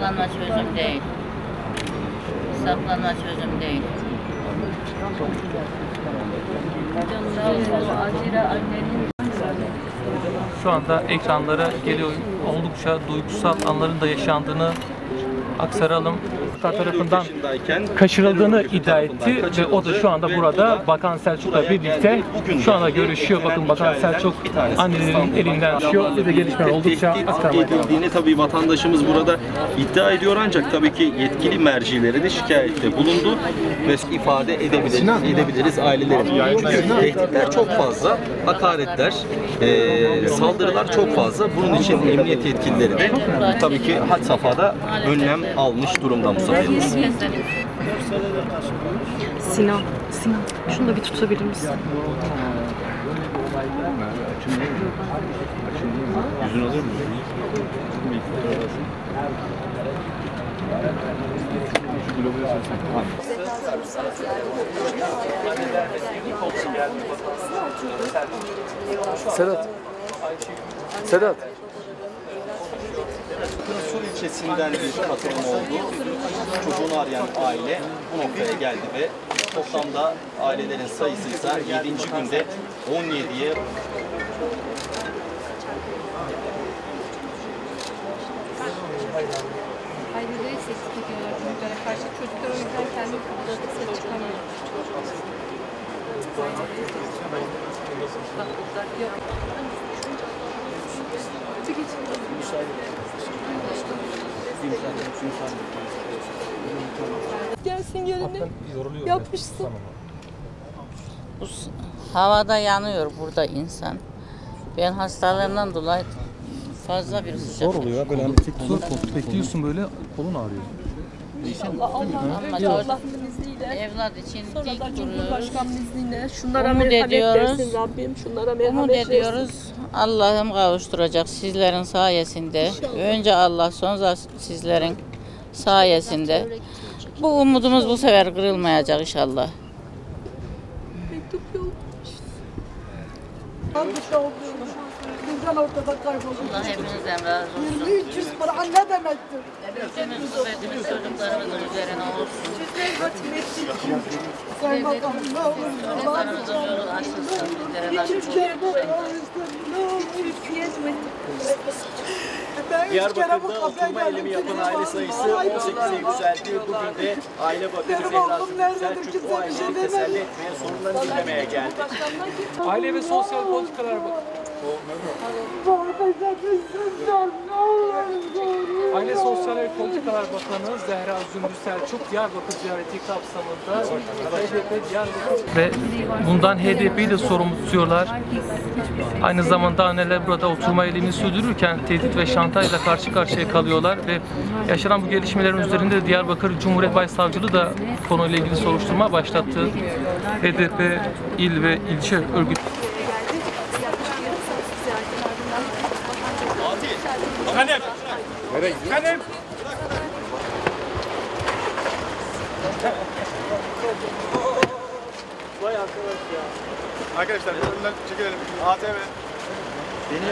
Saklanma çözüm değil. Saklanma çözüm değil. Şu anda ekranlara geliyor. Oldukça duygusal anların da yaşandığını aktaralım. Tarafından kaçırıldığını iddia etti ve o da şu anda burada Bakan Selçuk'la birlikte şu anda görüşüyor. Bakın Bakan Selçuk annelerin elinden düşüyor ve de gelişmeler oldukça edildiğini tabii vatandaşımız burada iddia ediyor, ancak tabii ki yetkili mercilere de şikayette bulundu ve ifade edebiliriz ailelerin. Çünkü tehditler çok fazla, hakaretler, saldırılar çok fazla. Bunun için emniyet yetkilileri de tabii ki had safhada önlem almış durumda Mustafa Yıldız. Sinan, şunu da bir tutabilir misin? Yüzün alır mı? Sedat. Sur ilçesinden bir katılım oldu. Çocuğunu arayan aile bu noktaya geldi ve toplamda ailelerin sayısı ise 7. günde 17'ye Aileleri seçtik ediyorlar çocuklara karşı. Çocuklar o yüzden kendi kapılarında ses çıkamıyor. Gelsin yerine yapışsın. Havada yanıyor burada insan. Ben hastalığımdan dolayı fazla bir sıcak. Zor oluyor böyle bekliyorsun böyle kolun ağrıyor. Allah'ın izniyle. Evlat için Sonra dik da duruyoruz. Cumhurbaşkanının izniyle şunlara Umut merhamet ediyoruz. versin Rabbim. Şunlara Umut merhamet versin. ediyoruz. Allah'ım kavuşturacak sizlerin sayesinde. Önce Allah, sonra sizlerin sayesinde. Bu umudumuz bu sefer kırılmayacak inşallah. Mektup yollamış. Almış olduğum. Bizden ortada kaybolmuş. Allah hepinizden razı olsun. 300 Kur'an ne demektir? Hepimiz kuvvetimiz çocuklarımızın üzerine olsun. Sayın Bakanım ne olur. Çocuklarımızın yolu açılsın. Bizlere nasip olsun. Diyarbakır'da oturma eylemi yapan aile sayısı 18'e yükseldi. Bugün de Aile Bakanı Zehra Zümrüt Selçuk bu aileleri teselli etmeye, sorunlarını dinlemeye geldi. Aile ve Sosyal Politikalar Aile Sosyal ve Politikalar Bakanı Zehra Zümrüt Selçuk Diyarbakır ziyareti kapsamında HDP Diyarbakır ve bundan HDP'yi de sorumlu tutuyorlar. Aynı zamanda anneler burada oturma eylemini sürdürürken tehdit ve şantajla karşı karşıya kalıyorlar ve yaşanan bu gelişmelerin üzerinde de Diyarbakır Cumhuriyet Başsavcılığı da konuyla ilgili soruşturma başlattı. HDP il ve ilçe örgüt Efendim. Efendim. Vay arkadaş ya. Arkadaşlar, çekilelim. ATV. Beni